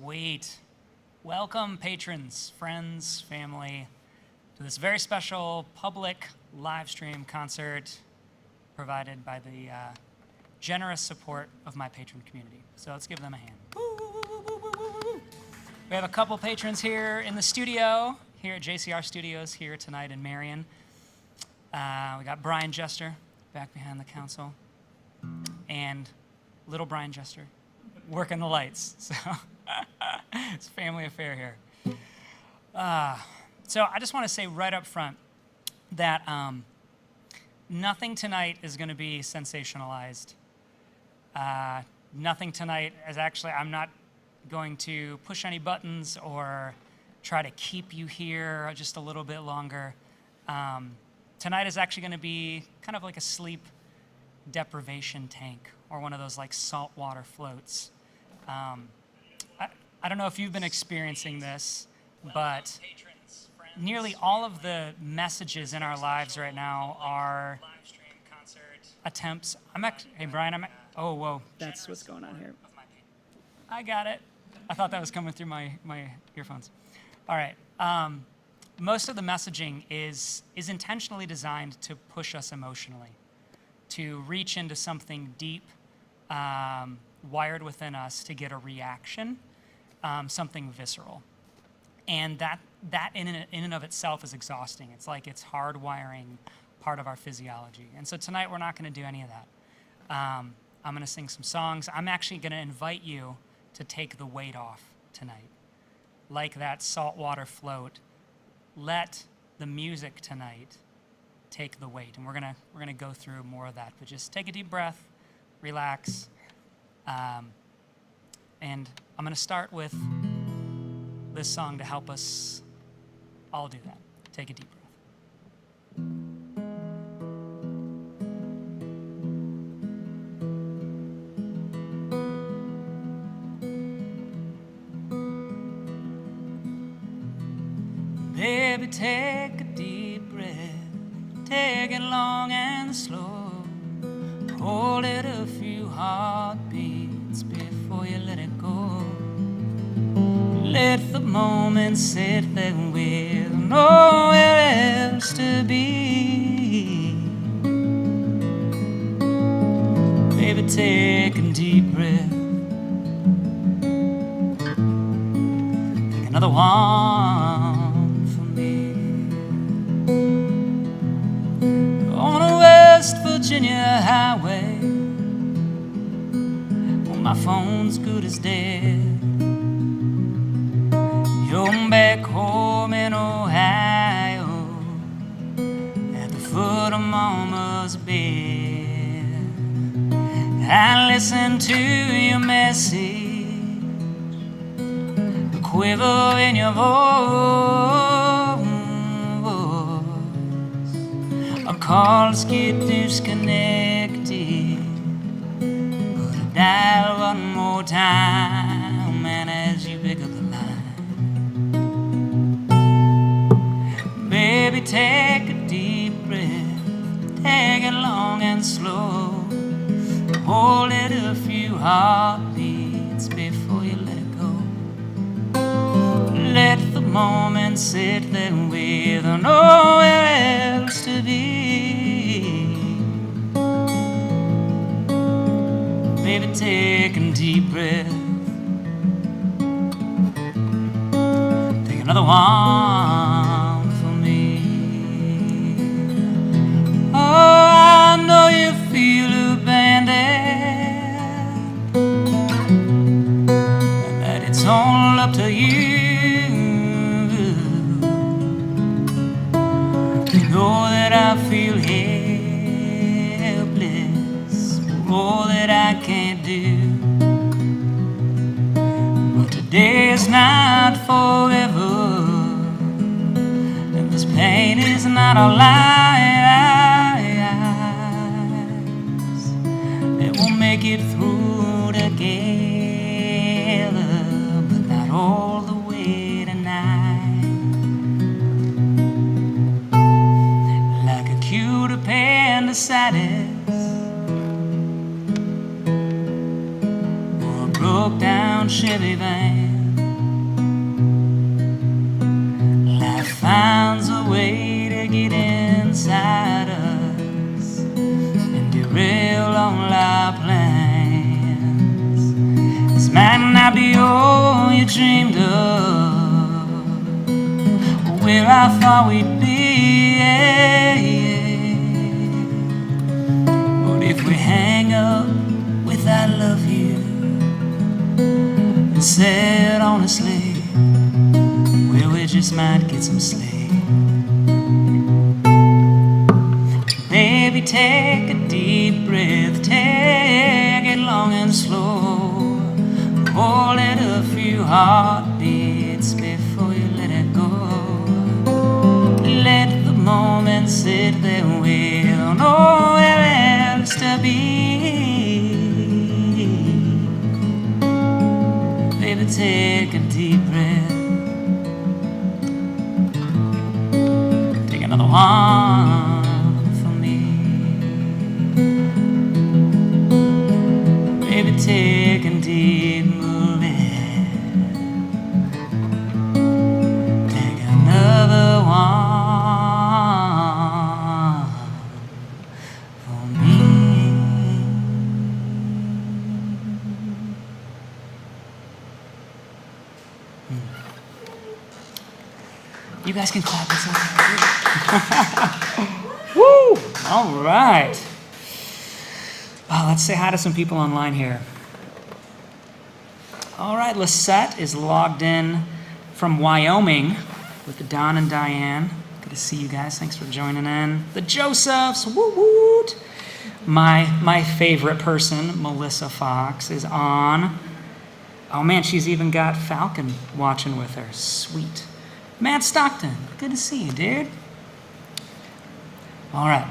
Sweet. Welcome, patrons, friends, family, to this very special public live stream concert provided by the generous support of my patron community. So let's give them a hand. We have a couple patrons here in the studio, here at JCR Studios here tonight in Marion. We got Brian Jester back behind the console, and little Brian Jester working the lights. So it's a family affair here. So I just want to say right up front that nothing tonight is going to be sensationalized. Nothing tonight is actually, I'm not going to push any buttons or try to keep you here just a little bit longer. Tonight is actually going to be kind of like a sleep deprivation tank or one of those like saltwater floats. I don't know if you've been experiencing this, but nearly all of the messages in our lives right now are attempts. Hey Brian, oh whoa, that's what's going on here. I got it. I thought that was coming through my earphones. All right. Most of the messaging is intentionally designed to push us emotionally, to reach into something deep, wired within us to get a reaction, something visceral. And that in and of itself is exhausting. It's like it's hardwiring part of our physiology. And so tonight we're not going to do any of that. I'm going to sing some songs. I'm actually going to invite you to take the weight off tonight. Like that saltwater float, let the music tonight take the weight. And we're gonna go through more of that. But just take a deep breath, relax. And I'm going to start with this song to help us all do that. Take a deep breath. Baby, take a deep breath. Take it long and slow. Hold it a few heartbeats before you let it go. Let the moment sit there with nowhere else to be. Baby, take a deep breath. Take another one for me. On a West Virginia highway, my phone's good as dead. You're back home in Ohio, at the foot of Mama's bed. I listen to your message, the quiver in your voice. Our calls get disconnected. Dial one more time, and as you pick up the line, baby, take a deep breath. Take it long and slow. Hold it a few heartbeats before you let it go. Let the moment sit there with nowhere else to be. Baby, take a deep breath. Take another one for me. Oh, I know you feel abandoned, and that it's all up to you. You know that I feel helpless, all that I can't do. But today is not forever, and this pain is not our lives. It will make it through together, but not all the way tonight. Like acute appendicitis, broke down Chevy van, dreamed of, where I thought we'd be. But if we hang up with I love you and said honestly, well, we just might get some sleep. Baby, take a deep breath, take it long and slow. Hold it a few heartbeats before you let it go. Let the moment sit there, we don't know where else to be. Baby, take a deep breath, take another one for me. Baby, take a deep You guys can clap. It's okay. Woo! All right. Let's say hi to some people online here. All right, Lisette is logged in from Wyoming with Don and Diane. Good to see you guys. Thanks for joining in. The Josephs, woo woot. My favorite person, Melissa Fox, is on. Oh man, she's even got Falcon watching with her. Sweet. Matt Stockton, good to see you, dude. All right.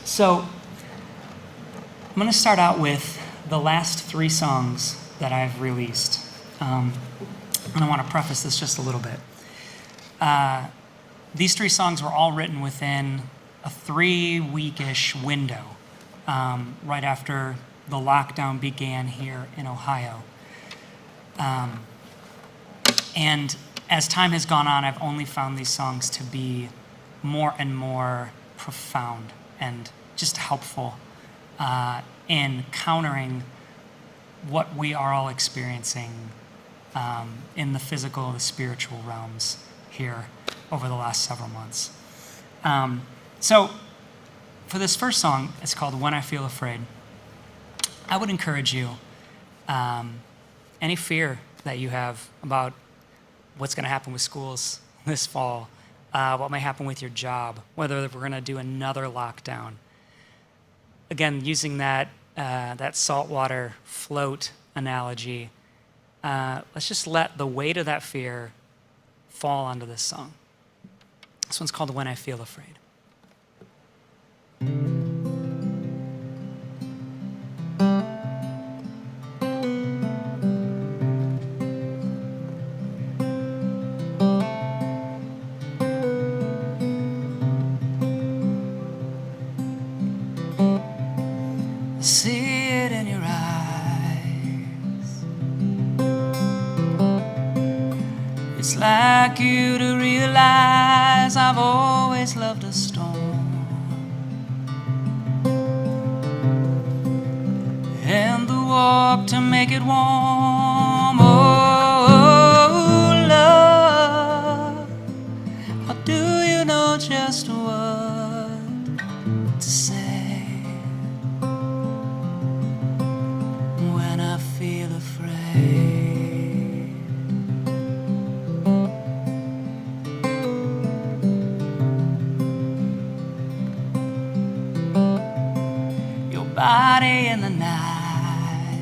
So I'm going to start out with the last 3 songs that I've released. And I want to preface this just a little bit. These 3 songs were all written within a 3-week-ish window, right after the lockdown began here in Ohio. And as time has gone on, I've only found these songs to be more and more profound and just helpful in countering what we are all experiencing in the physical, the spiritual realms here over the last several months. So for this first song, it's called When I Feel Afraid. I would encourage you, any fear that you have about what's going to happen with schools this fall, what may happen with your job, whether we're going to do another lockdown. Again, using that saltwater float analogy, let's just let the weight of that fear fall onto this song. This one's called When I Feel Afraid. See it in your eyes. It's like you to realize I've always loved a storm, and the walk to make it warm. Oh, love, how do you know just what to say? Feel afraid. Your body in the night,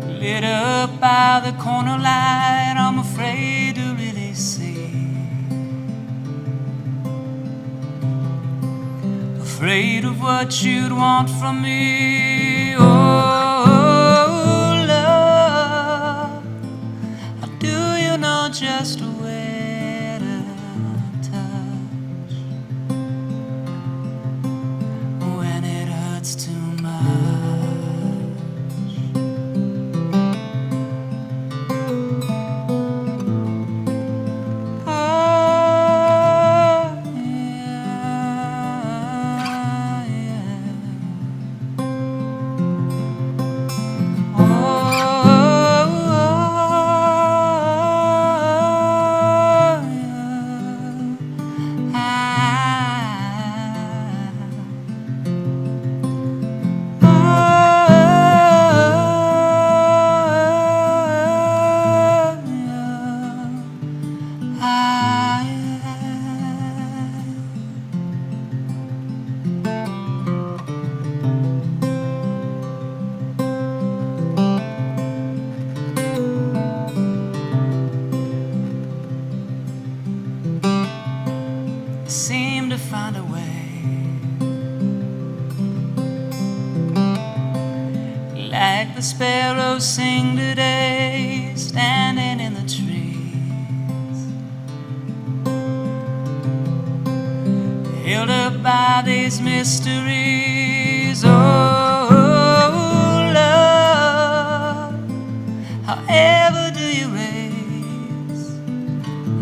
lit up by the corner light, I'm afraid to really see. Afraid of what you'd want from me. Oh, love, how do you know just where to touch when it hurts too much? seem to find a way. Like the sparrows sing today, standing in the trees, held up by these mysteries. Oh, love, however do you raise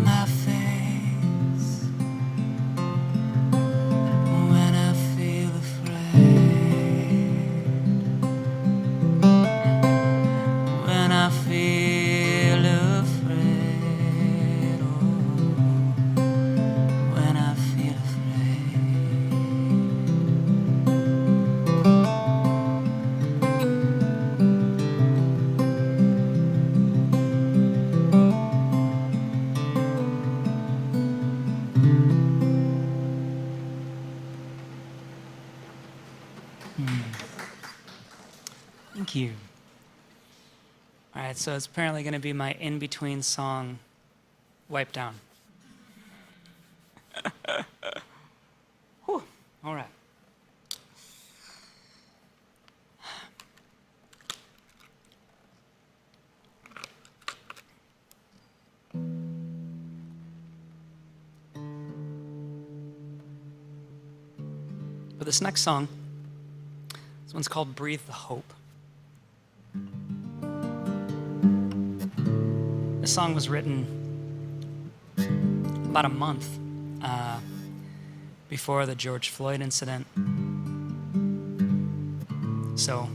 my face when I feel afraid, when I feel afraid, oh, when I feel Thank you. All right, so it's apparently going to be my in-between song, Wipe Down. Whew. All right. For this next song, this one's called Breathe the Hope. This song was written about a month before the George Floyd incident. So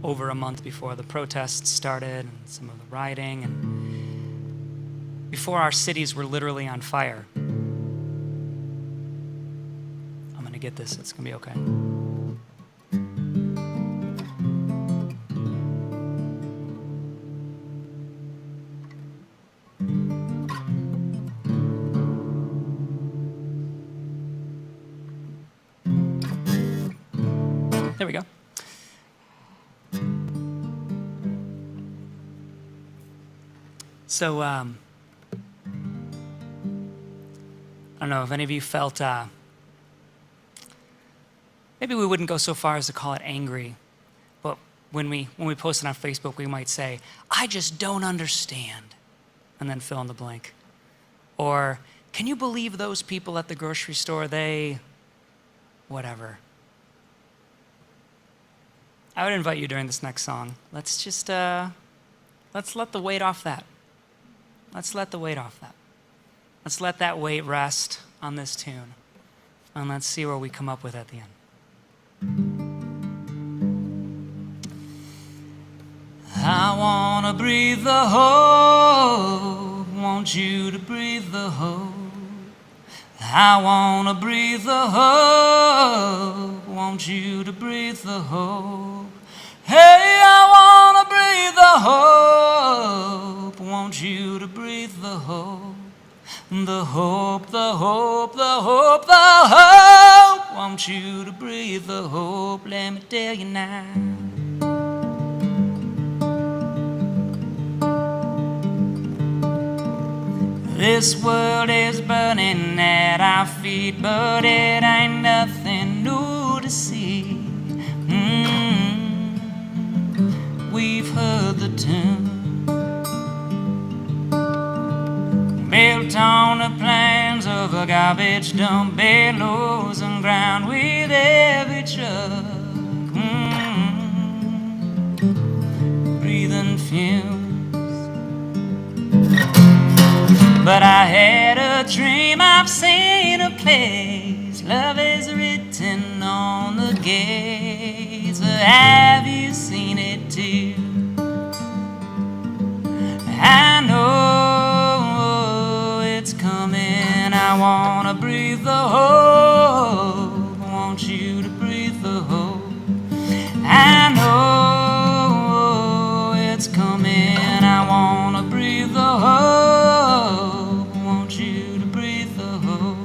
over a month before the protests started and some of the rioting, and before our cities were literally on fire. I'm gonna get this, it's gonna be okay. There we go. So, I don't know if any of you felt, maybe we wouldn't go so far as to call it angry, but when we post it on Facebook, we might say, I just don't understand, and then fill in the blank. Or, can you believe those people at the grocery store, they, whatever. I would invite you during this next song, let's just, let's let the weight off that. Let's let the weight off that. Let's let that weight rest on this tune. And let's see where we come up with at the end. I wanna breathe the hope, want you to breathe the hope. I wanna breathe the hope, want you to breathe the hope. Hey, I wanna breathe the hope, want you to breathe the hope. The hope, the hope, the hope, the hope, want you to breathe the hope. Let me tell you now. This world is burning at our feet, but it ain't nothing new to see. We've heard the tune, built on the plans of a garbage dump, billows and ground with every truck. Breathing fumes. But I had a dream, I've seen a place, love is written on the gates. But have you seen it too? I know it's coming. I wanna breathe the hope, want you to breathe the hope. I know it's coming. I wanna breathe the hope, want you to breathe the hope.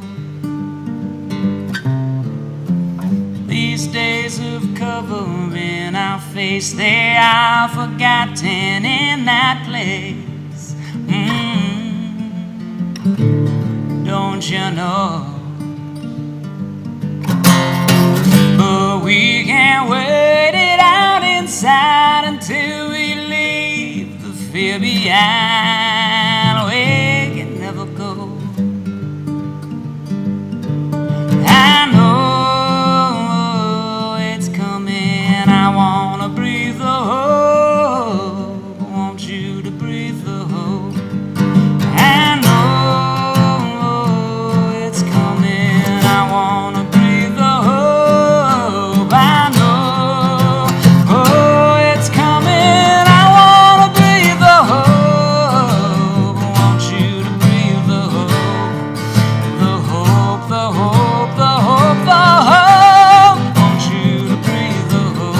These days of covering our face, they are forgotten in that place. Don't you know and away can never go. I know it's coming. I wanna breathe the hope. I want you to breathe the hope. I know it's coming. I wanna breathe the hope. I know, oh, it's coming. I wanna breathe the hope. I want you to breathe the hope. The hope, the hope, the hope, the hope. I want you to breathe the hope.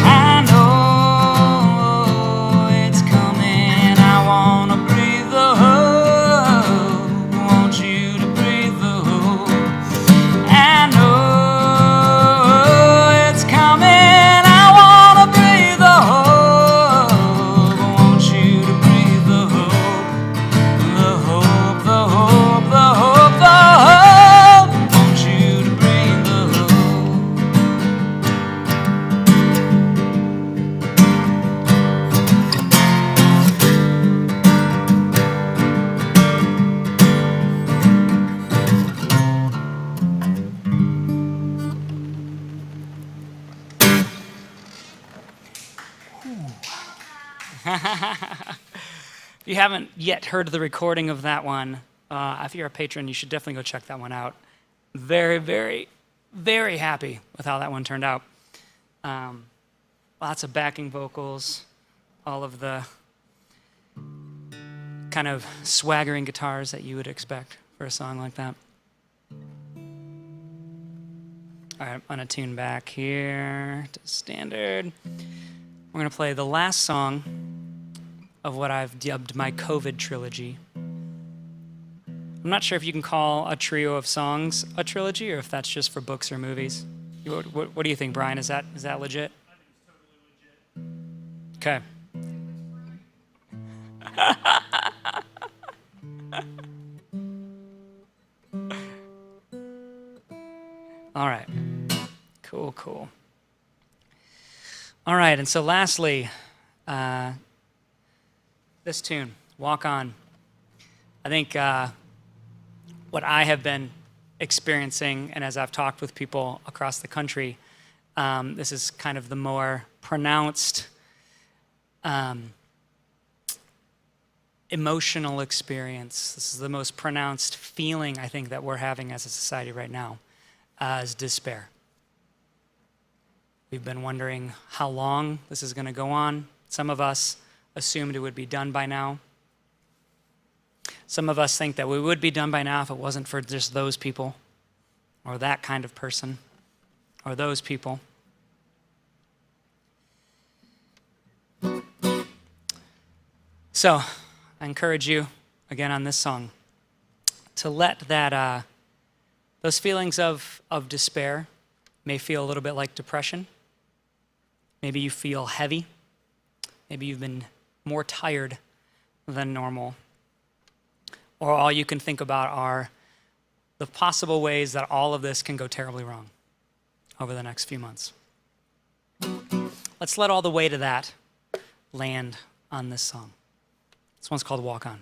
I know it's coming. I wanna breathe the hope. I want you to breathe the hope. I know it's coming. I wanna breathe the hope. I want you to breathe the hope. The hope, the hope, the hope, the hope. I want you to breathe the hope. If you haven't yet heard the recording of that one, if you're a patron, you should definitely go check that one out. Very, very, very happy with how that one turned out. Lots of backing vocals, all of the kind of swaggering guitars that you would expect for a song like that. All right, I'm gonna tune back here to standard. We're gonna play the last song of what I've dubbed my COVID trilogy. I'm not sure if you can call a trio of songs a trilogy or if that's just for books or movies. What do you think, Brian? Is that legit? I think it's totally Okay. All right. Cool. All right, and so lastly, this tune, Walk On. I think what I have been experiencing, and as I've talked with people across the country, this is kind of the more pronounced emotional experience. This is the most pronounced feeling, I think, that we're having as a society right now, is despair. We've been wondering how long this is going to go on. Some of us assumed it would be done by now. Some of us think that we would be done by now if it wasn't for just those people, or that kind of person, or those people. So I encourage you, again on this song, to let that those feelings of despair may feel a little bit like depression. Maybe you feel heavy. Maybe you've been more tired than normal. Or all you can think about are the possible ways that all of this can go terribly wrong over the next few months. Let's let all the weight of that land on this song. This one's called Walk On.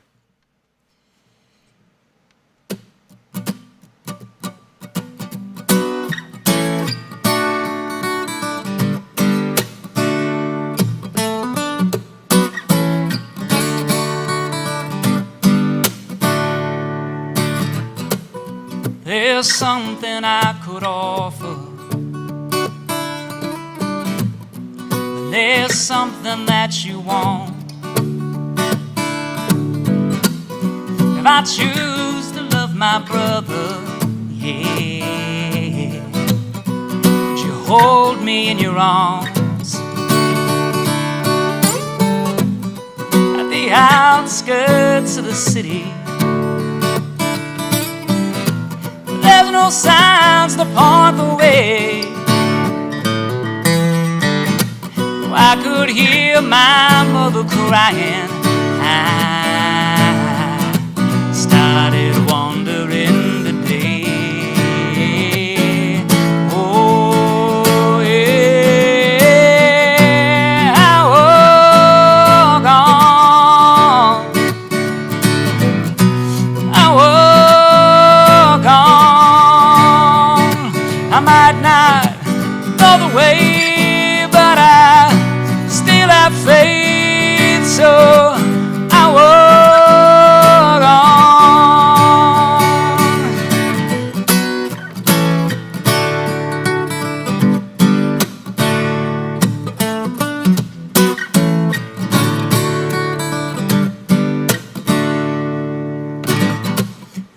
There's something I could offer. There's something that you want. If I choose to love my brother, yeah, would you hold me in your arms? At the outskirts of the city, there's no signs to point the way. I could hear my mother crying. I started wondering today. Oh, yeah, I walk on. I walk on. I might not know the way, but I still have faith, so I walk on.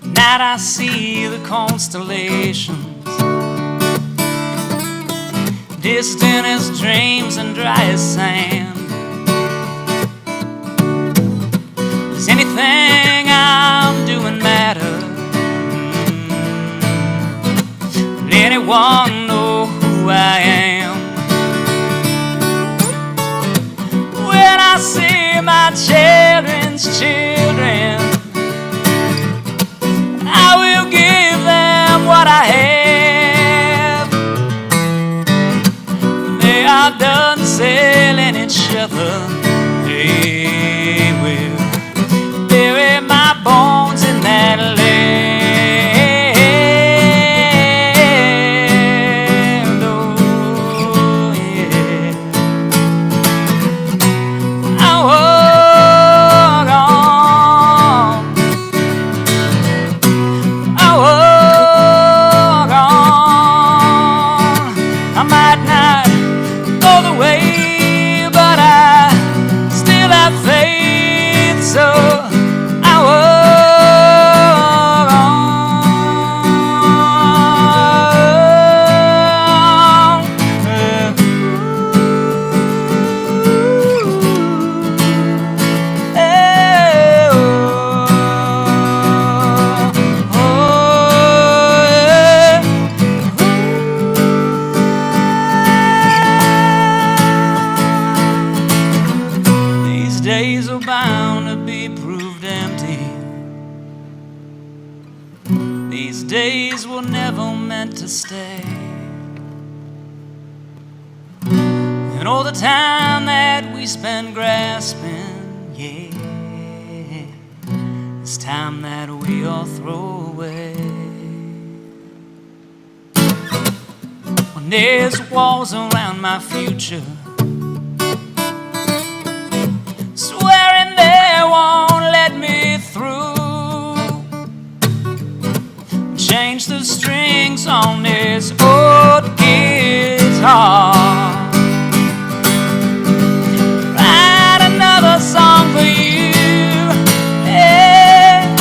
At night I see the constellations, distant as dreams and dry as sand. Does anything I'm doing matter? Will anyone know who I am? When I see my children's children, I will give them what I have. They are done selling each other. They will bury my bones in that land. Oh, yeah. I walk on. I walk on. I might not know the way, but I still have faith, so I walk on. These days are bound to be proved empty. These days were never meant to stay. And all the time that we spend grasping, yeah, it's time that we all throw away. When there's walls around my future, swearing they won't let me through, change the strings on this old guitar, write another song for you. Yeah.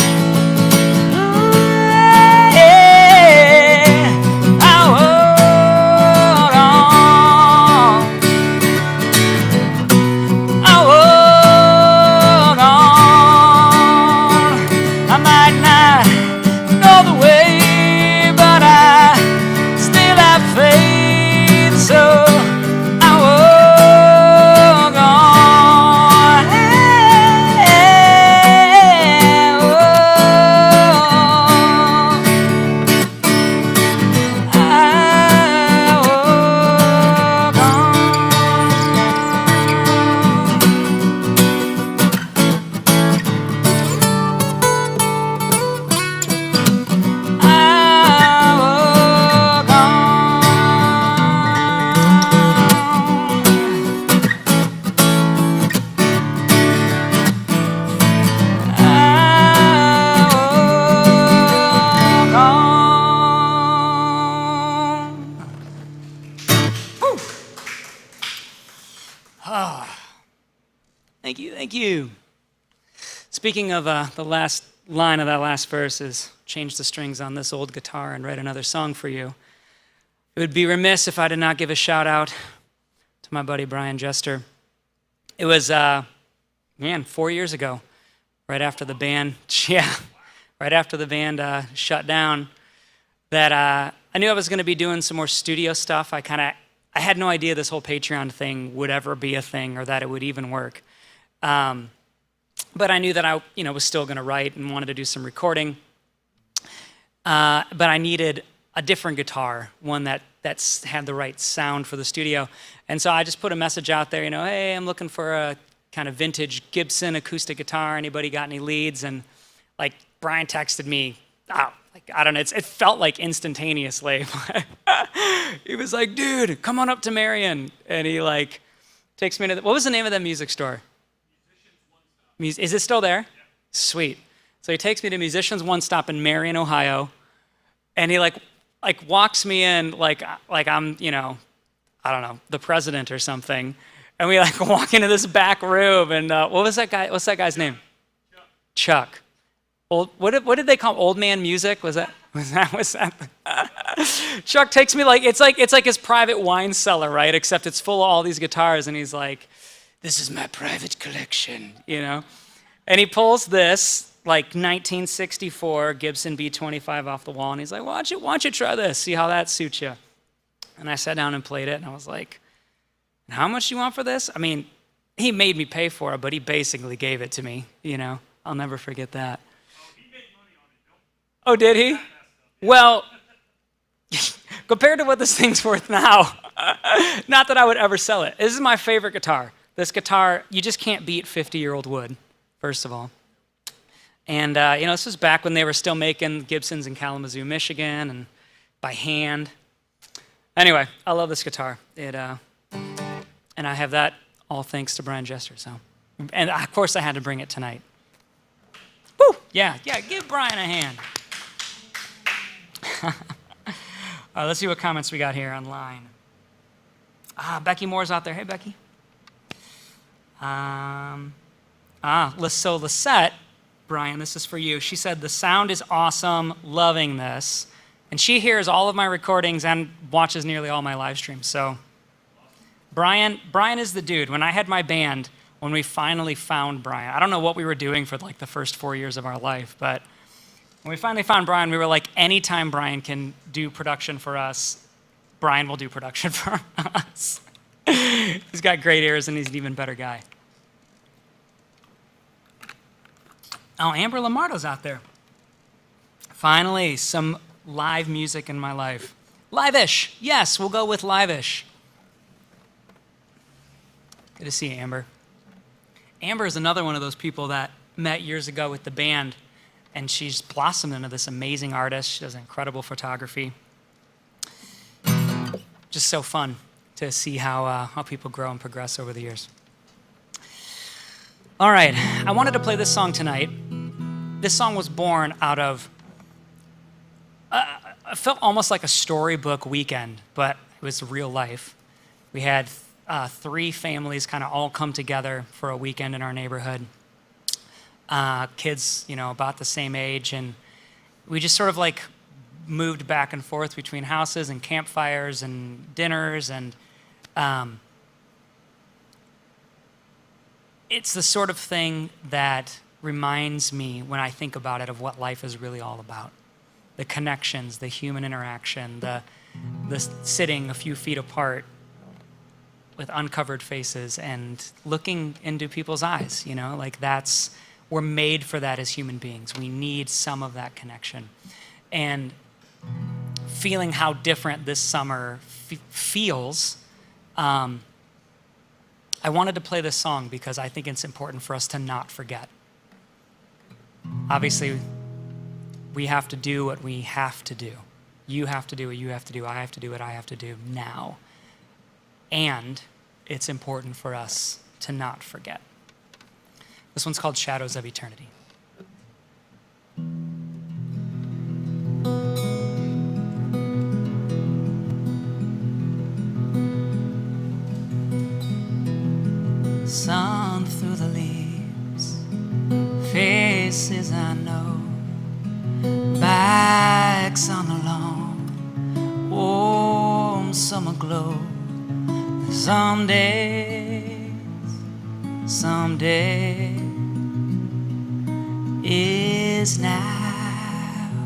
Ooh, yeah. I walk on. I walk on. I might not know the way, but I still have faith, so I walk on. I walk on. Thank you, thank you. Speaking of the last line of that last verse is change the strings on this old guitar and write another song for you. It would be remiss if I did not give a shout out to my buddy Brian Jester. It was, 4 years ago, right after the band, shut down, that I knew I was going to be doing some more studio stuff. I I had no idea this whole Patreon thing would ever be a thing or that it would even work. But I knew that I was still going to write and wanted to do some recording. But I needed a different guitar, one that's had the right sound for the studio. And so I just put a message out there, hey, I'm looking for a kind of vintage Gibson acoustic guitar. Anybody got any leads? And like Brian texted me, I don't know, it felt like instantaneously. He was like, dude, come on up to Marion. And he like takes me to, what was the name of that music store? Is it still there? Yeah. Sweet. So he takes me to Musicians One Stop in Marion, Ohio. And he like walks me in like I'm, I don't know, the president or something. And we like walk into this back room and what's that guy's name? Chuck. What did they call him? Old man music? Was that? Chuck takes me it's like his private wine cellar, right? Except it's full of all these guitars, and he's like, "This is my private collection," And he pulls this like 1964 Gibson B25 off the wall, and he's like, "Why don't you try this? See how that suits you?" And I sat down and played it, and I was like, "How much do you want for this?" I mean, he made me pay for it, but he basically gave it to me. I'll never forget that. Oh, did he? Well, compared to what this thing's worth now, not that I would ever sell it. This is my favorite guitar. This guitar, you just can't beat 50-year-old wood, first of all. And, this was back when they were still making Gibsons in Kalamazoo, Michigan, and by hand. Anyway, I love this guitar. And I have that all thanks to Brian Jester. So, and of course I had to bring it tonight. Woo! Yeah, give Brian a hand. Let's see what comments we got here online. Becky Moore's out there. Hey, Becky. So Lisette, Brian, this is for you. She said, the sound is awesome, loving this. And she hears all of my recordings and watches nearly all my live streams. So Brian is the dude. When I had my band, when we finally found Brian, I don't know what we were doing for like the first 4 years of our life, but when we finally found Brian, we were like, anytime Brian can do production for us, Brian will do production for us. He's got great ears and he's an even better guy. Oh, Amber Lamardo's out there. Finally, some live music in my life. Live-ish. Yes, we'll go with live-ish. Good to see you, Amber. Amber is another one of those people that met years ago with the band, and she's blossomed into this amazing artist. She does incredible photography. Just so fun to see how people grow and progress over the years. All right, I wanted to play this song tonight. This song was born out of, it felt almost like a storybook weekend, but it was real life. We had 3 families kind of all come together for a weekend in our neighborhood. Kids, about the same age, and we just sort of like moved back and forth between houses and campfires and dinners, and it's the sort of thing that reminds me, when I think about it, of what life is really all about. The connections, the human interaction, the sitting a few feet apart with uncovered faces and looking into people's eyes, we're made for that as human beings. We need some of that connection. And feeling how different this summer feels, I wanted to play this song because I think it's important for us to not forget. Obviously, we have to do what we have to do. You have to do what you have to do. I have to do what I have to do now. And it's important for us to not forget. This one's called Shadows of Eternity. Sun through the leaves, faces I know, backs on the lawn, warm summer glow. Some days is now.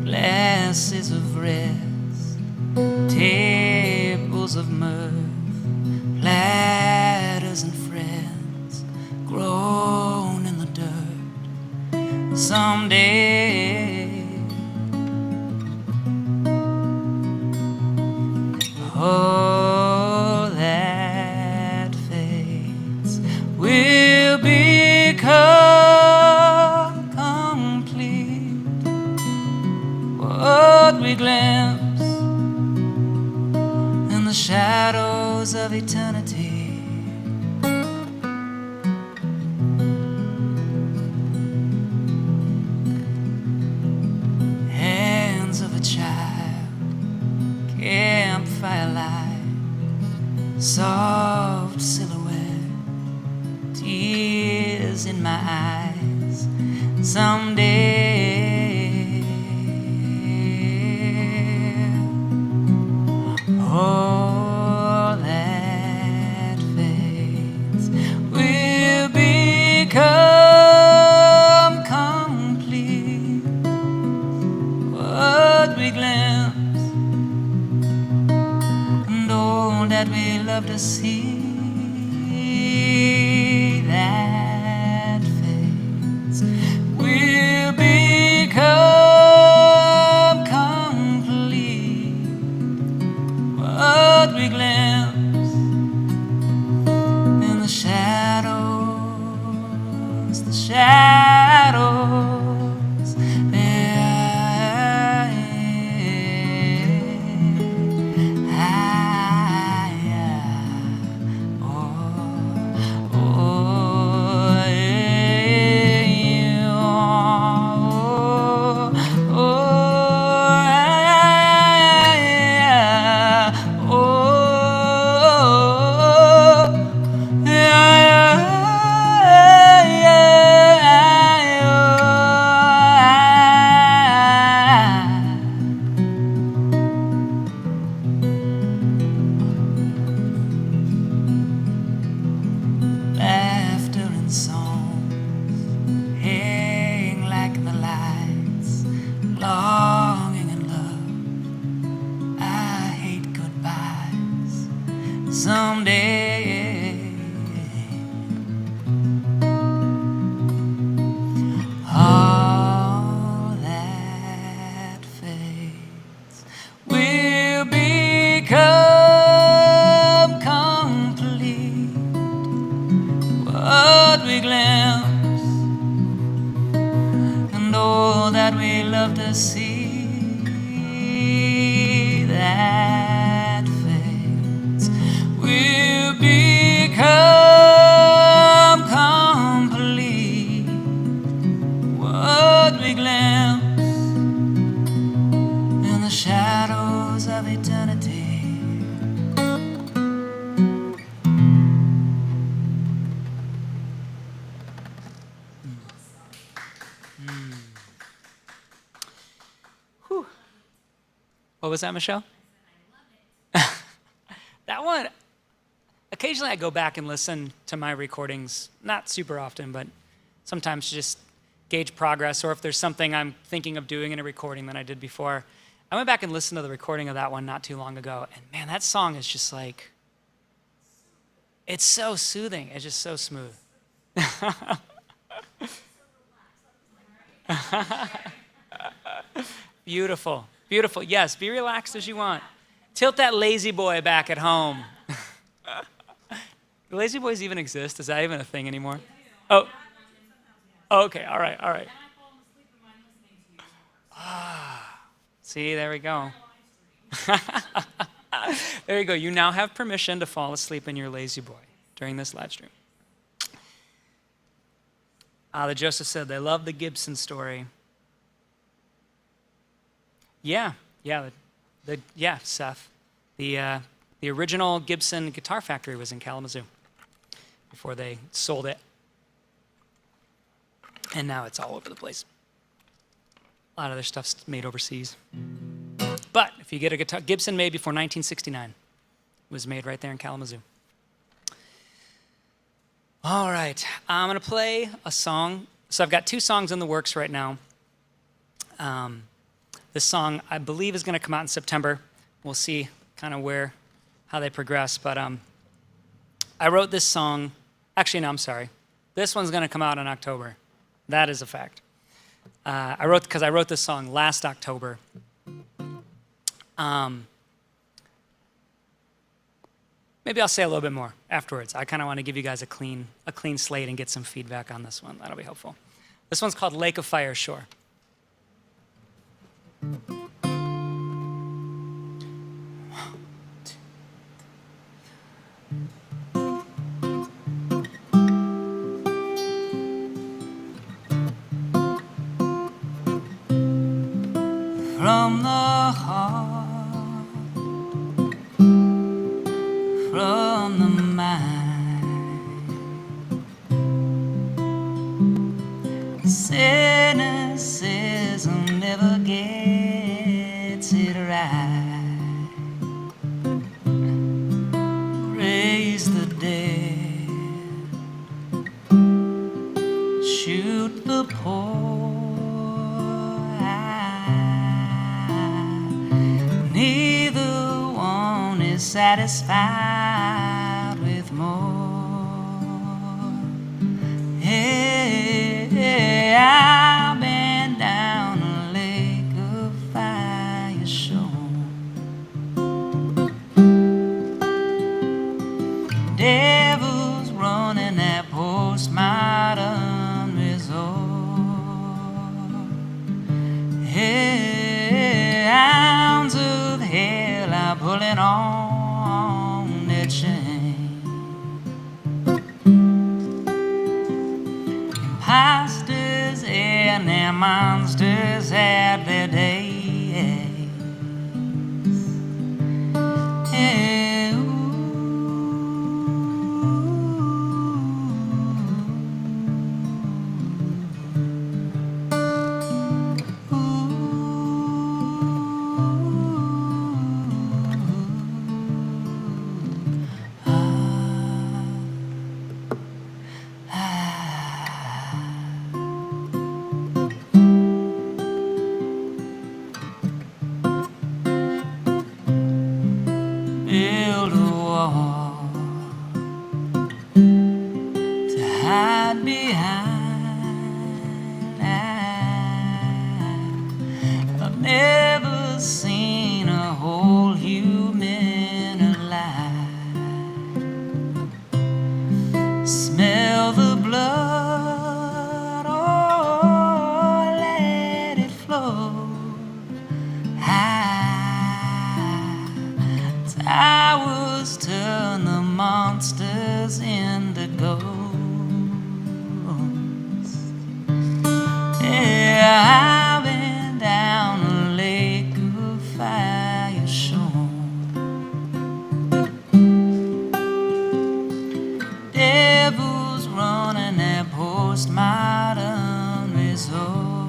Glasses of rest bowls of mirth, platters and friends grown in the dirt. Someday, all that fades will become complete. What we glimpse in the shadows of eternity. Hands of a child, campfire light, soft silhouette, tears in my eyes. Someday, all that fades will become complete. What we glimpse and all that we love to see, that fades will become complete. What we glimpse in the shadows, the shadows, laughter and songs hang like the lights, longing and love. I hate goodbyes. Someday, all that fades will become complete. What we glimpse and all that we love to see, that fades will become complete. What we glimpse in the shadows of eternity. Whew. What was that, Michelle? That one, occasionally I go back and listen to my recordings, not super often, but sometimes to just gauge progress, or if there's something I'm thinking of doing in a recording that I did before. I went back and listened to the recording of that one not too long ago, and man, that song is just like, it's so soothing. It's just so smooth. Beautiful, beautiful. Yes, be relaxed as you want. Tilt that lazy boy back at home. Do lazy boys even exist? Is that even a thing anymore? Oh, okay, all right, all right. See, there we go. There you go. You now have permission to fall asleep in your lazy boy during this live stream. The Joseph said they love the Gibson story. Yeah, Seth. The original Gibson guitar factory was in Kalamazoo before they sold it. And now it's all over the place. A lot of their stuff's made overseas. But if you get a guitar, Gibson made before 1969. It was made right there in Kalamazoo. All right, I'm gonna play a song. So I've got 2 songs in the works right now. This song, I believe, is gonna come out in September. We'll see kind of they progress. But I wrote this song. Actually, no, I'm sorry. This one's going to come out in October. That is a fact. I wrote this song last October. Maybe I'll say a little bit more afterwards. I kind of want to give you guys a clean slate and get some feedback on this one. That'll be helpful. This one's called Lake of Fire Shore. From the heart, from the mind, cynicism never gets it right. Raise the dead, shoot the poor. Neither one is satisfied with more. Hey, I've been down a lake of fire shore. Devils running that postmodern resort. Hey, hounds of hell are pulling on their chain. Imposters and their monsters had their days. Hey, build a wall to hide behind. I've never seen a whole human alive. Smell the blood, oh, let it flow. Towers turn the monsters into ghosts. Yeah, I've been down a lake of fire shore. Devils running that postmodern resort.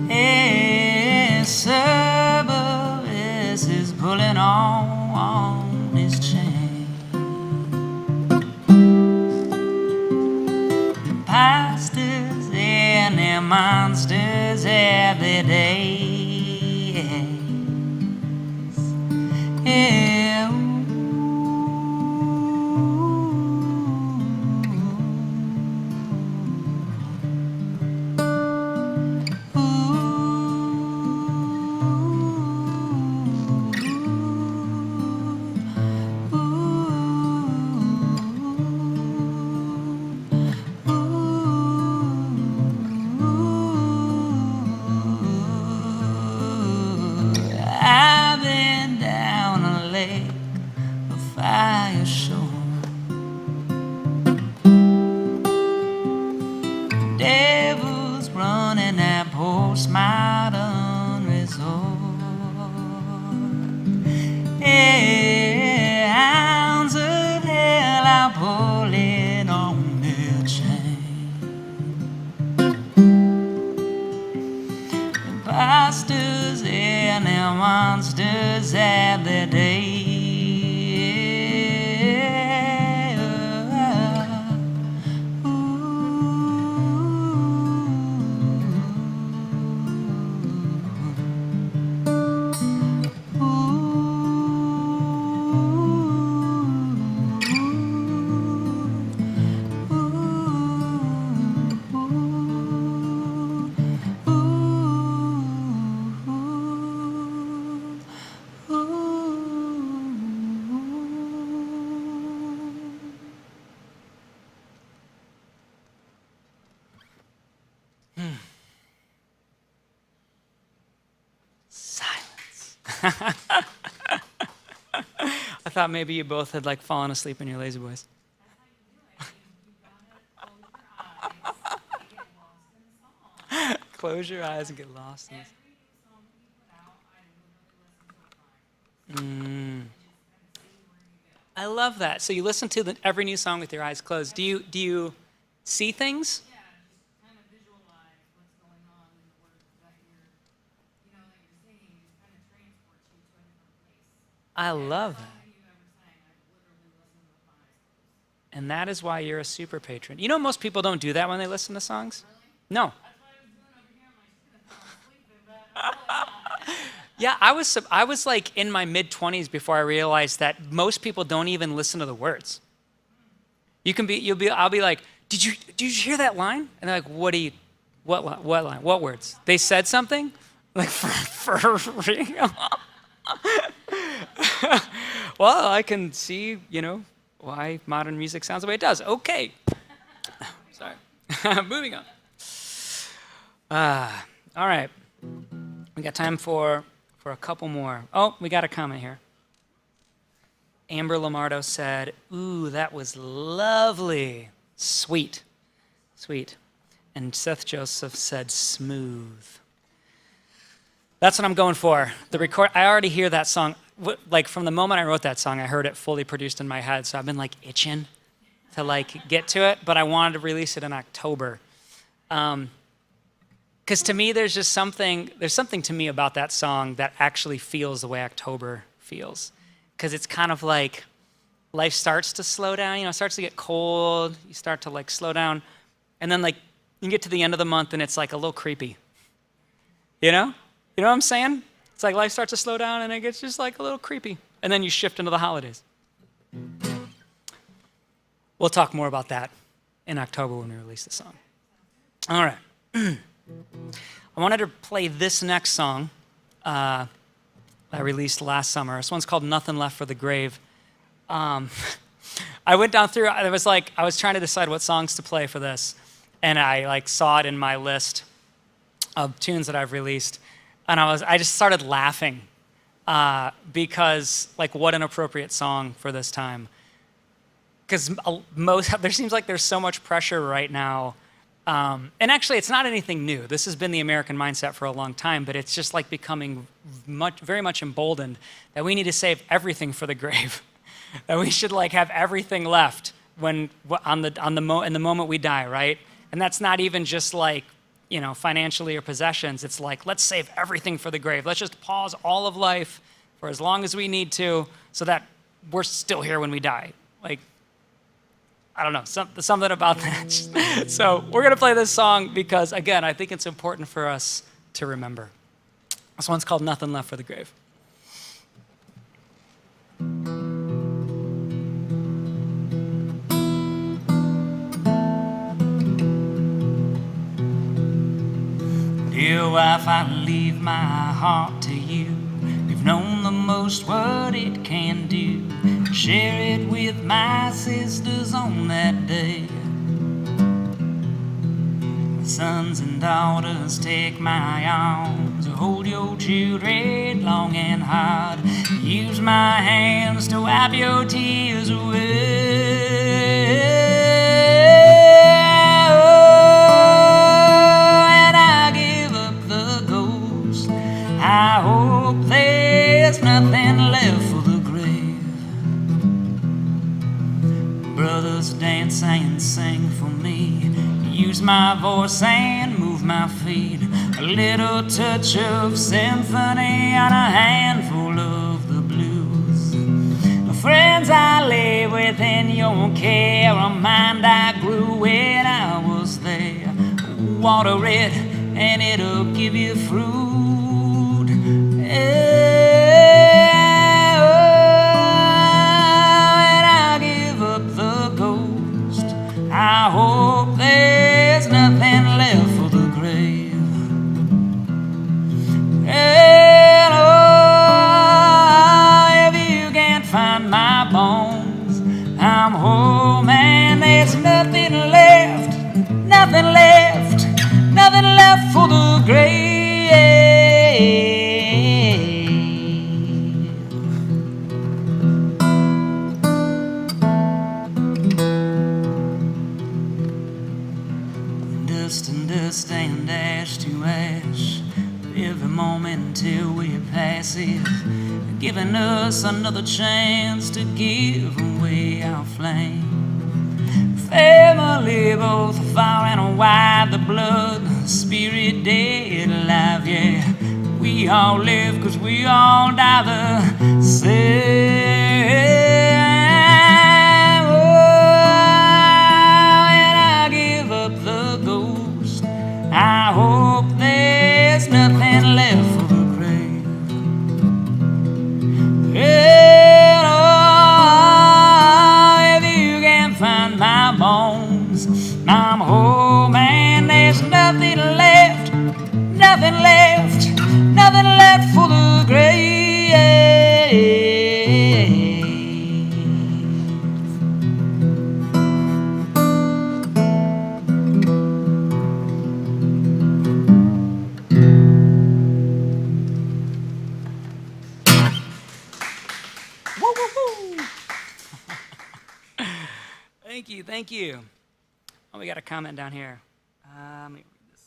Yeah, Cerberus is pulling on his chain. Imposters and their monsters have their days. Yeah. I've been down a lake of fire shore. Devils running that postmodern resort. Yeah, hounds of hell are pulling on their chain. Imposters and their monsters have their day. Ooh. I thought maybe you both had like fallen asleep in your lazy boys. Close your eyes and get lost in this. I love that. So you listen to every new song with your eyes closed. Do you see things? Yeah, just kind of visualize what's going on in the words that you're singing. Just kind of transports you to a different place. I love that. Every song that you ever sang, I literally listened with my eyes closed. And that is why you're a super patron. You know, most people don't do that when they listen to songs. Really? No. That's what I was doing over here. I'm like, shit, I fell asleep, but I'm really not. Yeah, I was like in my mid-20s before I realized that most people don't even listen to the words. I'll be like, did you hear that line? And they're like, what line? What words? They said something? Like, for real? Well, I can see, why modern music sounds the way it does. Okay. Sorry. Moving on. All right. We got time for a couple more. Oh, we got a comment here. Amber Lamardo said, ooh, that was lovely. Sweet. And Seth Joseph said, smooth. That's what I'm going for. I already hear that song. Like from the moment I wrote that song, I heard it fully produced in my head. So I've been like itching to like get to it, but I wanted to release it in October. Because to me, there's something to me about that song that actually feels the way October feels. Because it's kind of like life starts to slow down, it starts to get cold, you start to like slow down, and then like you get to the end of the month and it's like a little creepy. You know what I'm saying? It's like life starts to slow down and it gets just like a little creepy. And then you shift into the holidays. We'll talk more about that in October when we release the song. All right. I wanted to play this next song I released last summer. This one's called Nothing Left for the Grave. I went down through, I was trying to decide what songs to play for this, and I like saw it in my list of tunes that I've released, and I just started laughing because like what an appropriate song for this time. Because there seems like there's so much pressure right now. And actually, it's not anything new. This has been the American mindset for a long time, but it's just like becoming very much emboldened that we need to save everything for the grave. That we should like have everything left in the moment we die, right? And that's not even just like financially or possessions. It's like let's save everything for the grave. Let's just pause all of life for as long as we need to, so that we're still here when we die. Like. I don't know, something about that. So we're going to play this song because, again, I think it's important for us to remember. This one's called Nothing Left for the Grave. Dear wife, I leave my heart to you. You've known the most what it can do. Share it with my sisters on that day. Sons and daughters, take my arms, hold your children long and hard. Use my hands to wipe your tears away. And I give up the ghost. I hope there's nothing left for the grave. Brothers, dance and sing for me. Use my voice and move my feet. A little touch of symphony and a handful of the blues. The friends I lay within your care, a mind I grew when I was there. Water it and it'll give you fruit. And I give up the ghost. I hope there's nothing left for the grave. And oh, if you can't find my bones, I'm home and there's nothing left, nothing left, nothing left for the grave. dust and ash to ash. Every moment till we pass it, giving us another chance to give away our flame. Family, both far and wide, the blood, the spirit, dead, alive, yeah. We all live 'cause we all die the same. Oh, and I give up the ghost. I hope there's nothing left for the grave. And oh, if you can find my bones, I'm home and there's nothing left, nothing left, nothing left for the grave. Woo, woo, woo. Thank you, thank you. Oh, we got a comment down here. Let me read this.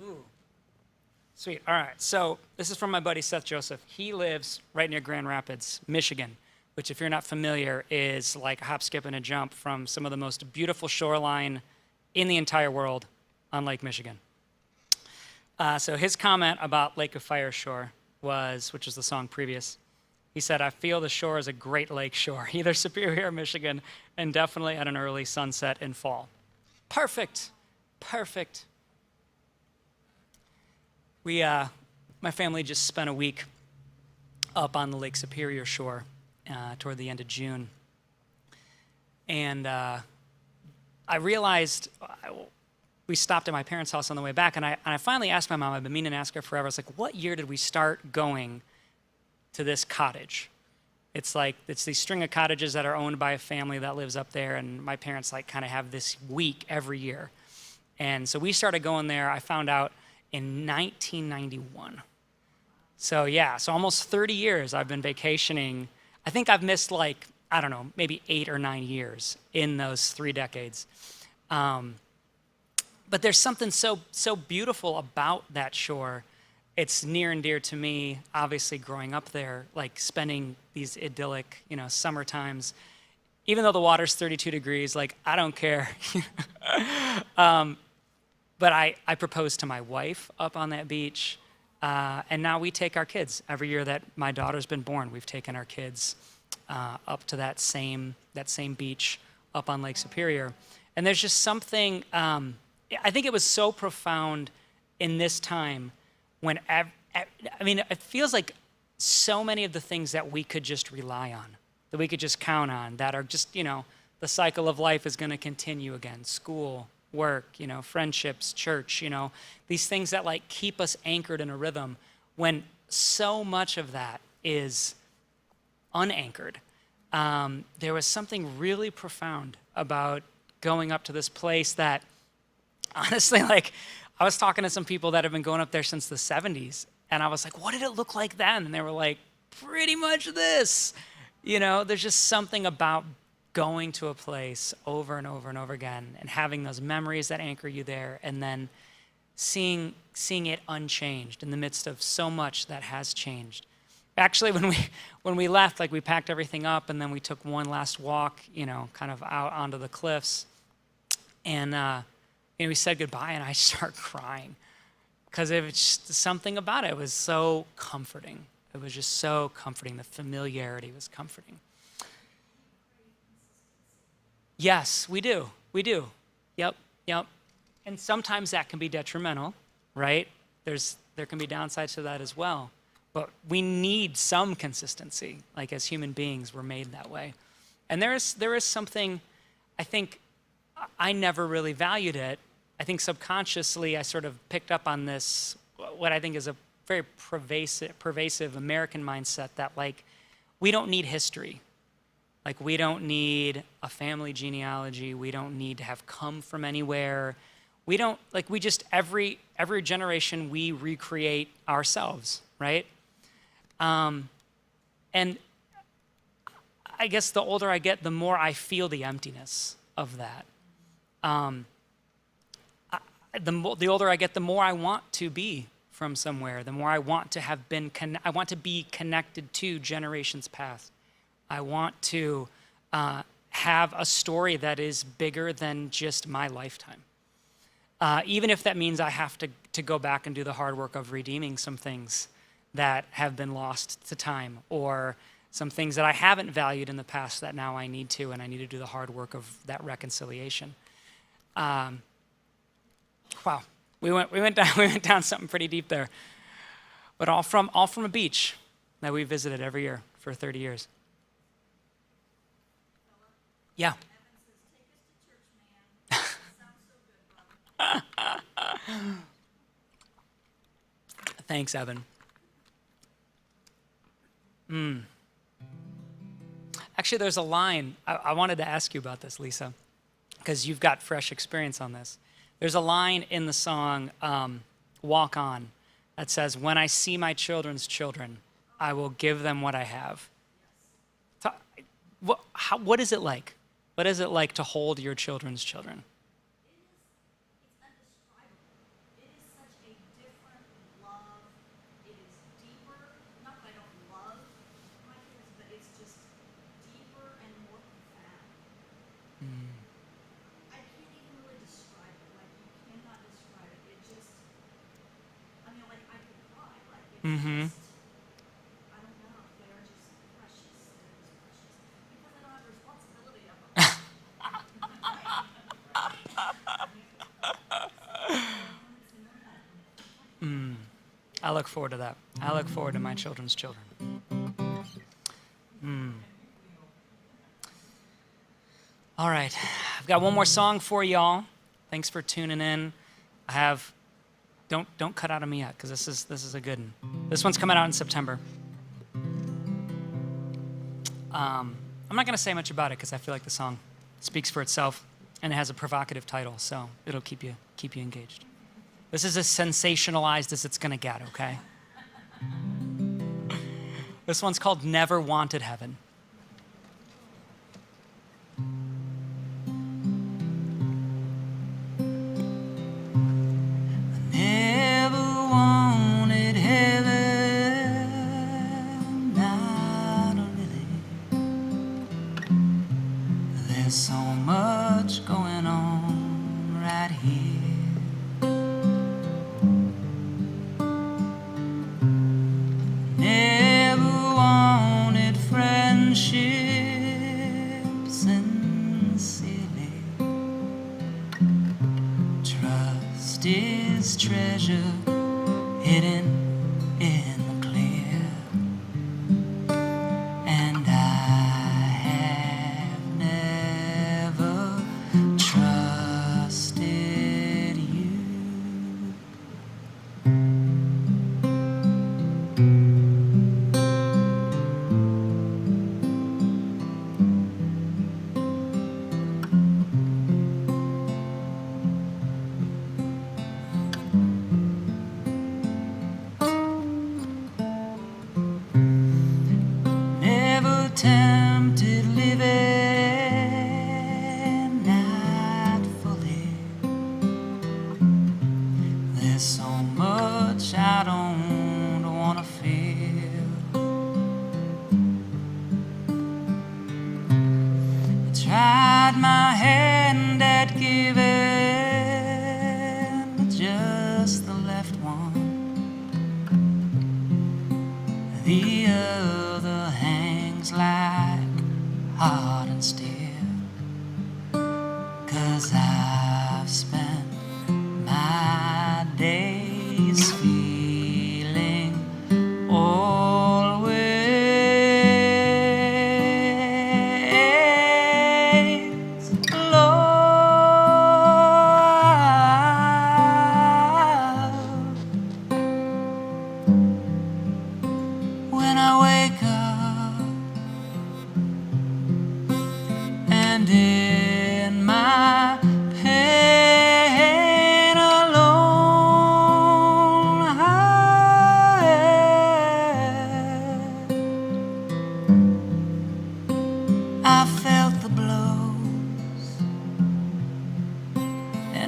Ooh. Sweet. All right. So this is from my buddy Seth Joseph. He lives right near Grand Rapids, Michigan, which, if you're not familiar, is like a hop, skip, and a jump from some of the most beautiful shoreline in the entire world on Lake Michigan. So his comment about Lake of Fire Shore was, which is the song previous, he said, "I feel the shore is a great lake shore, either Superior or Michigan, and definitely at an early sunset in fall." Perfect. Perfect. We, my family just spent a week up on the Lake Superior shore toward the end of June. And I realized, we stopped at my parents' house on the way back, and I finally asked my mom, I've been meaning to ask her forever, I was like, what year did we start going to this cottage? It's these string of cottages that are owned by a family that lives up there, and my parents like kind of have this week every year. And so we started going there, I found out, in 1991. So yeah, so almost 30 years I've been vacationing. I think I've missed like, I don't know, maybe 8 or 9 years in those 3 decades. But there's something so beautiful about that shore. It's near and dear to me, obviously growing up there, like spending these idyllic, summer times. Even though the water's 32 degrees, like I don't care. But I proposed to my wife up on that beach, and now we take our kids. Every year that my daughter's been born, we've taken our kids up to that same beach up on Lake Superior. And there's just something, I think it was so profound in this time when, it feels like so many of the things that we could just rely on, that we could just count on, that are just, the cycle of life is going to continue again. School, work, friendships, church, these things that like keep us anchored in a rhythm, when so much of that is unanchored. There was something really profound about going up to this place that, honestly, like I was talking to some people that have been going up there since the 70s, and I was like, what did it look like then? And they were like, pretty much this. There's just something about going to a place over and over and over again and having those memories that anchor you there, and then seeing it unchanged in the midst of so much that has changed. Actually, when we left, like we packed everything up and then we took one last walk, kind of out onto the cliffs, and we said goodbye, and I start crying because it was just something about it. It was so comforting. It was just so comforting. The familiarity was comforting. Yes, we do. We do. Yep. And sometimes that can be detrimental, right? There can be downsides to that as well. But we need some consistency. Like as human beings, we're made that way. And there is something, I think, I never really valued it. I think subconsciously I sort of picked up on this, what I think is a very pervasive American mindset that like, we don't need history. Like we don't need a family genealogy. We don't need to have come from anywhere. We don't, like we just, every generation we recreate ourselves, right? And I guess the older I get, the more I feel the emptiness of that. The older I get, the more I want to be from somewhere, the more I want to have been, I want to be connected to generations past. I want to have a story that is bigger than just my lifetime. Even if that means I have to go back and do the hard work of redeeming some things that have been lost to time, or some things that I haven't valued in the past that now I need to, and I need to do the hard work of that reconciliation. Wow, we went down something pretty deep there, but all from a beach that we visited every year for 30 years. Yeah. Thanks, Evan. Actually, there's a line. I wanted to ask you about this, Lisa, because you've got fresh experience on this. There's a line in the song Walk On that says, "When I see my children's children, I will give them what I have." What is it like? What is it like to hold your children's children? It's indescribable. It is such a different love. It is deeper. Not that I don't love my kids, but it's just deeper and more profound. I can't even really describe it. Like, you cannot describe it. It just, I mean, like, I could cry. Like, it's just, I don't know. They're just precious. They're just precious. Because I don't have responsibility of them. I look forward to that. I look forward to my children's children. All right, I've got one more song for y'all. Thanks for tuning in. I have, don't cut out of me yet, because this is a good one. This one's coming out in September. I'm not going to say much about it because I feel like the song speaks for itself, and it has a provocative title, so it'll keep you engaged. This is as sensationalized as it's going to get, okay? This one's called Never Wanted Heaven. Never wanted heaven, not really. There's so much going on right here. Never wanted friendships sincerely. Trust is treasure hidden in the clear. And I have never trusted you. Never tempted living, not fully. There's so much I don't want to feel. I tried my hand at giving, but just the left one. The other hangs like hard and steel. 'Cause I've spent my days feeling always loved. When I wake up and in my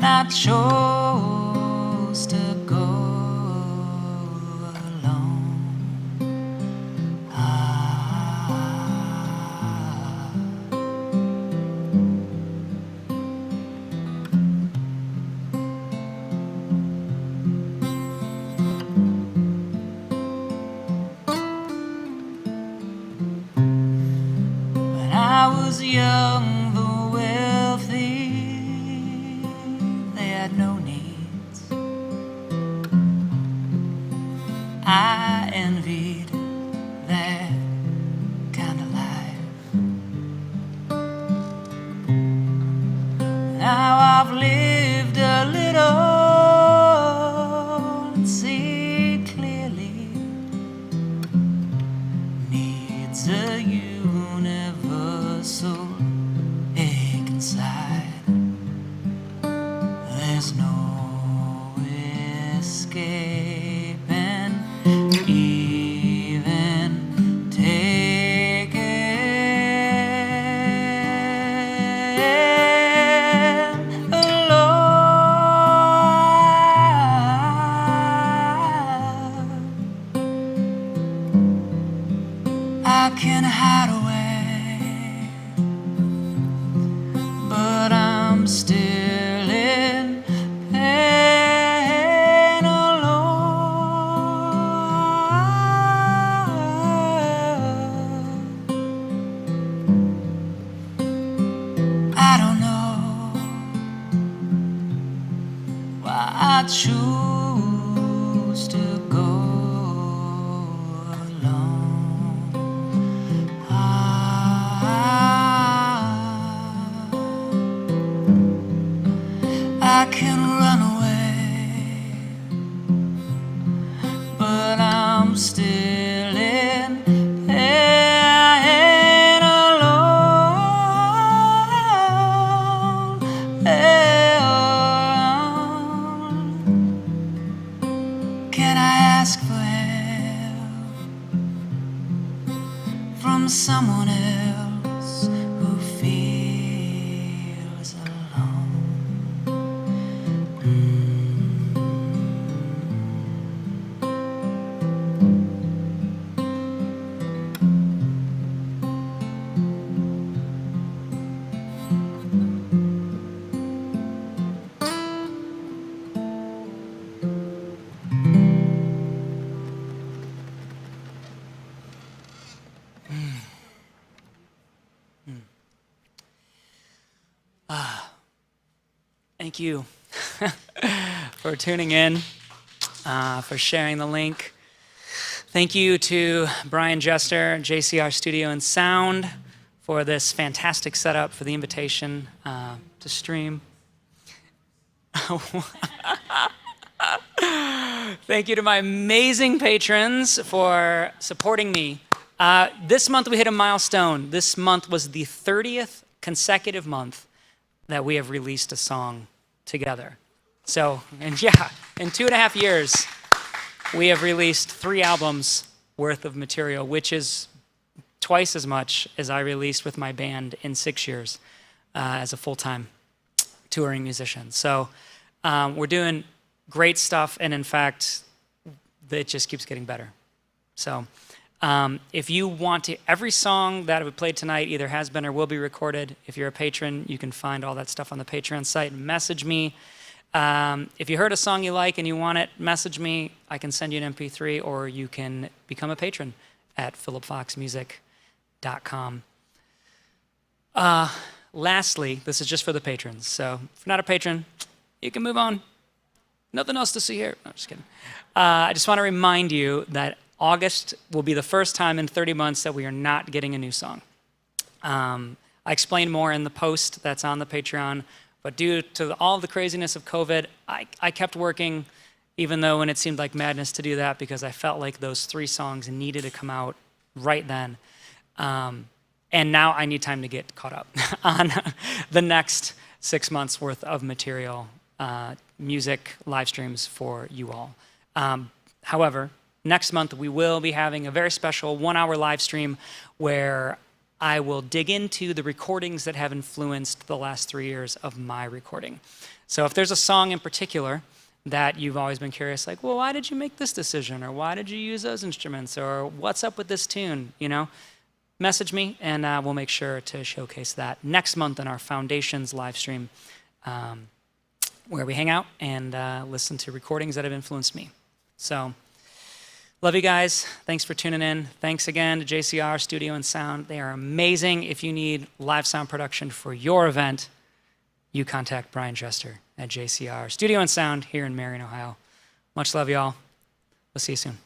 and I chose to go alone. When I was young, the wealthy, they had no needs. I envied that kind of life. Now I've lived a little and see clearly. Needs a universal ache inside. There's no escaping, even taken alive. I can hide away, but I'm still in pain alone. I don't know why I choose to go alone. I can run away, but I'm still in pain alone. Can I ask for help from someone else who feels alone? Thank you for tuning in, for sharing the link. Thank you to Brian Jester, JCR Studio and Sound, for this fantastic setup, for the invitation to stream. Thank you to my amazing patrons for supporting me. This month we hit a milestone. This month was the 30th consecutive month that we have released a song together. So, and yeah, in 2.5 years, we have released 3 albums worth of material, which is twice as much as I released with my band in 6 years as a full-time touring musician. So we're doing great stuff, and in fact, it just keeps getting better. So if you want to, every song that we played tonight either has been or will be recorded. If you're a patron, you can find all that stuff on the Patreon site and message me. If you heard a song you like and you want it, message me. I can send you an MP3, or you can become a patron at phillipfoxmusic.com. Lastly, this is just for the patrons. So if you're not a patron, you can move on. Nothing else to see here. No, just kidding. I just want to remind you that August will be the first time in 30 months that we are not getting a new song. I explain more in the post that's on the Patreon, but due to all the craziness of COVID, I kept working, even though when it seemed like madness to do that, because I felt like those 3 songs needed to come out right then. And now I need time to get caught up on the next 6 months worth of material, music, live streams for you all. However, next month we will be having a very special 1-hour live stream where I will dig into the recordings that have influenced the last 3 years of my recording. So if there's a song in particular that you've always been curious, like, well, why did you make this decision? Or why did you use those instruments? Or what's up with this tune, you know? Message me, and we'll make sure to showcase that next month in our Foundations live stream, where we hang out and listen to recordings that have influenced me. So, love you guys. Thanks for tuning in. Thanks again to JCR Studio and Sound. They are amazing. If you need live sound production for your event, you contact Brian Chester at JCR Studio and Sound here in Marion, Ohio. Much love, y'all. We'll see you soon.